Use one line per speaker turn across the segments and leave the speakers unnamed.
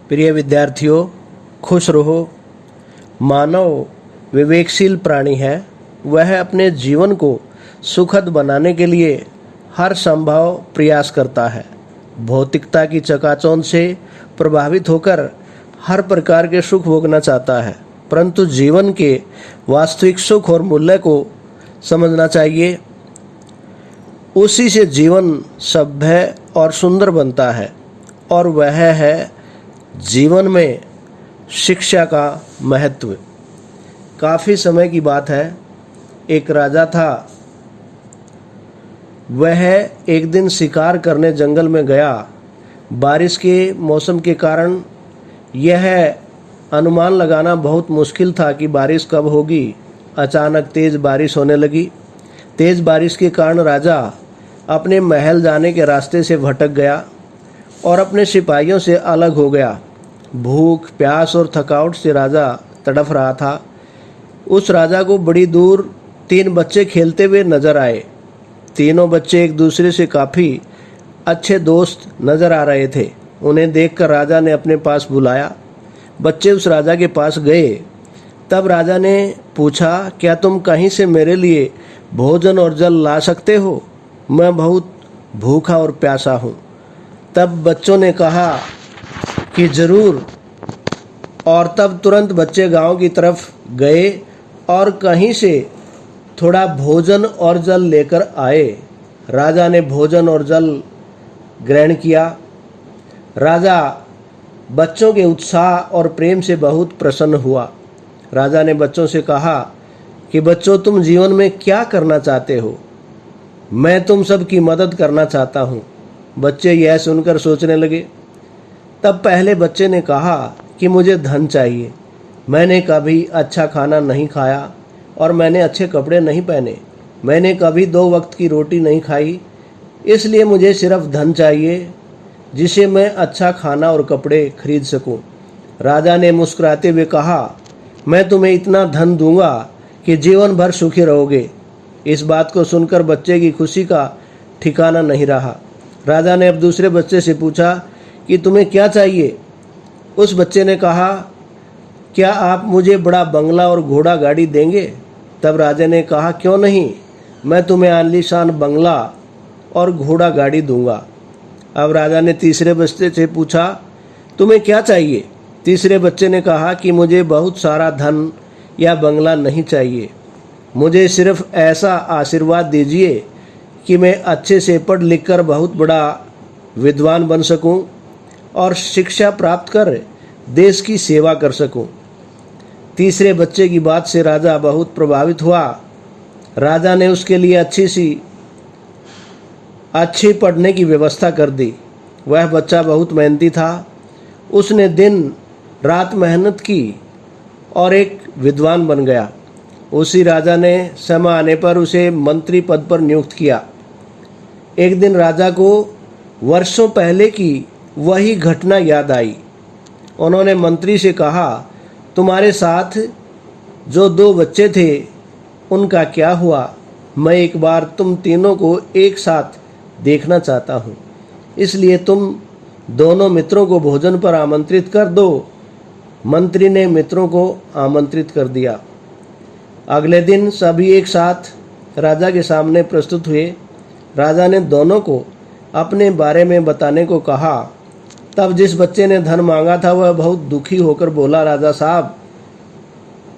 प्रिय विद्यार्थियों, खुश रहो। मानव विवेकशील प्राणी है। वह अपने जीवन को सुखद बनाने के लिए हर संभव प्रयास करता है। भौतिकता की चकाचौंध से प्रभावित होकर हर प्रकार के सुख भोगना चाहता है, परंतु जीवन के वास्तविक सुख और मूल्य को समझना चाहिए। उसी से जीवन सभ्य और सुंदर बनता है, और वह है जीवन में शिक्षा का महत्व। काफ़ी समय की बात है, एक राजा था। वह एक दिन शिकार करने जंगल में गया। बारिश के मौसम के कारण यह अनुमान लगाना बहुत मुश्किल था कि बारिश कब होगी। अचानक तेज़ बारिश होने लगी। तेज़ बारिश के कारण राजा अपने महल जाने के रास्ते से भटक गया और अपने सिपाहियों से अलग हो गया। भूख, प्यास और थकावट से राजा तड़फ रहा था। उस राजा को बड़ी दूर 3 बच्चे खेलते हुए नजर आए। तीनों बच्चे एक दूसरे से काफ़ी अच्छे दोस्त नजर आ रहे थे। उन्हें देखकर राजा ने अपने पास बुलाया। बच्चे उस राजा के पास गए। तब राजा ने पूछा, क्या तुम कहीं से मेरे लिए भोजन और जल ला सकते हो? मैं बहुत भूखा और प्यासा हूँ। तब बच्चों ने कहा कि ज़रूर, और तब तुरंत बच्चे गांव की तरफ गए और कहीं से थोड़ा भोजन और जल लेकर आए। राजा ने भोजन और जल ग्रहण किया। राजा बच्चों के उत्साह और प्रेम से बहुत प्रसन्न हुआ। राजा ने बच्चों से कहा कि बच्चों, तुम जीवन में क्या करना चाहते हो? मैं तुम सब की मदद करना चाहता हूँ। बच्चे यह सुनकर सोचने लगे। तब पहले बच्चे ने कहा कि मुझे धन चाहिए। मैंने कभी अच्छा खाना नहीं खाया और मैंने अच्छे कपड़े नहीं पहने। मैंने कभी 2 वक्त की रोटी नहीं खाई, इसलिए मुझे सिर्फ धन चाहिए जिसे मैं अच्छा खाना और कपड़े खरीद सकूं। राजा ने मुस्कुराते हुए कहा, मैं तुम्हें इतना धन दूंगा कि जीवन भर सुखी रहोगे। इस बात को सुनकर बच्चे की खुशी का ठिकाना नहीं रहा। राजा ने अब दूसरे बच्चे से पूछा कि तुम्हें क्या चाहिए? उस बच्चे ने कहा, क्या आप मुझे बड़ा बंगला और घोड़ा गाड़ी देंगे? तब राजा ने कहा, क्यों नहीं, मैं तुम्हें आलीशान बंगला और घोड़ा गाड़ी दूंगा। अब राजा ने तीसरे बच्चे से पूछा, तुम्हें क्या चाहिए? तीसरे बच्चे ने कहा कि मुझे बहुत सारा धन या बंगला नहीं चाहिए। मुझे सिर्फ ऐसा आशीर्वाद दीजिए कि मैं अच्छे से पढ़ लिख कर बहुत बड़ा विद्वान बन सकूं और शिक्षा प्राप्त कर देश की सेवा कर सकूं। तीसरे बच्चे की बात से राजा बहुत प्रभावित हुआ। राजा ने उसके लिए अच्छी पढ़ने की व्यवस्था कर दी। वह बच्चा बहुत मेहनती था। उसने दिन रात मेहनत की और एक विद्वान बन गया। उसी राजा ने समय आने पर उसे मंत्री पद पर नियुक्त किया। एक दिन राजा को वर्षों पहले की वही घटना याद आई। उन्होंने मंत्री से कहा, तुम्हारे साथ जो 2 बच्चे थे उनका क्या हुआ? मैं एक बार तुम तीनों को एक साथ देखना चाहता हूँ, इसलिए तुम दोनों मित्रों को भोजन पर आमंत्रित कर दो। मंत्री ने मित्रों को आमंत्रित कर दिया। अगले दिन सभी एक साथ राजा के सामने प्रस्तुत हुए। राजा ने दोनों को अपने बारे में बताने को कहा। तब जिस बच्चे ने धन मांगा था वह बहुत दुखी होकर बोला, राजा साहब,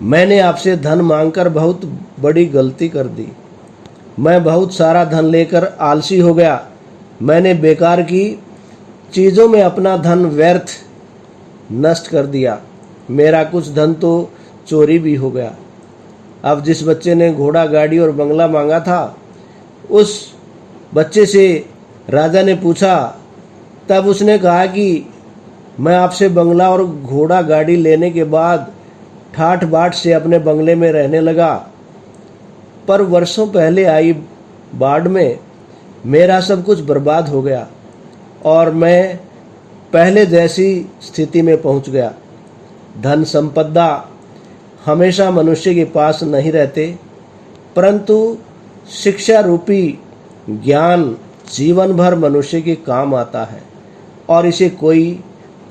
मैंने आपसे धन मांगकर बहुत बड़ी गलती कर दी। मैं बहुत सारा धन लेकर आलसी हो गया। मैंने बेकार की चीज़ों में अपना धन व्यर्थ नष्ट कर दिया। मेरा कुछ धन तो चोरी भी हो गया। अब जिस बच्चे ने घोड़ा गाड़ी और बंगला मांगा था, उस बच्चे से राजा ने पूछा। तब उसने कहा कि मैं आपसे बंगला और घोड़ा गाड़ी लेने के बाद ठाठ बाट से अपने बंगले में रहने लगा, पर वर्षों पहले आई बाढ़ में मेरा सब कुछ बर्बाद हो गया और मैं पहले जैसी स्थिति में पहुंच गया। धन संपदा हमेशा मनुष्य के पास नहीं रहते, परंतु शिक्षा रूपी ज्ञान जीवन भर मनुष्य के काम आता है और इसे कोई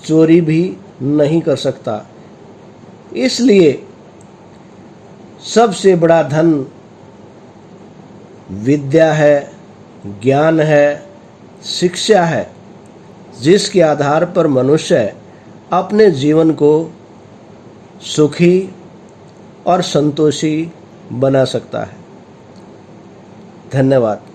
चोरी भी नहीं कर सकता। इसलिए सबसे बड़ा धन विद्या है, ज्ञान है, शिक्षा है, जिसके आधार पर मनुष्य अपने जीवन को सुखी और संतोषी बना सकता है। धन्यवाद।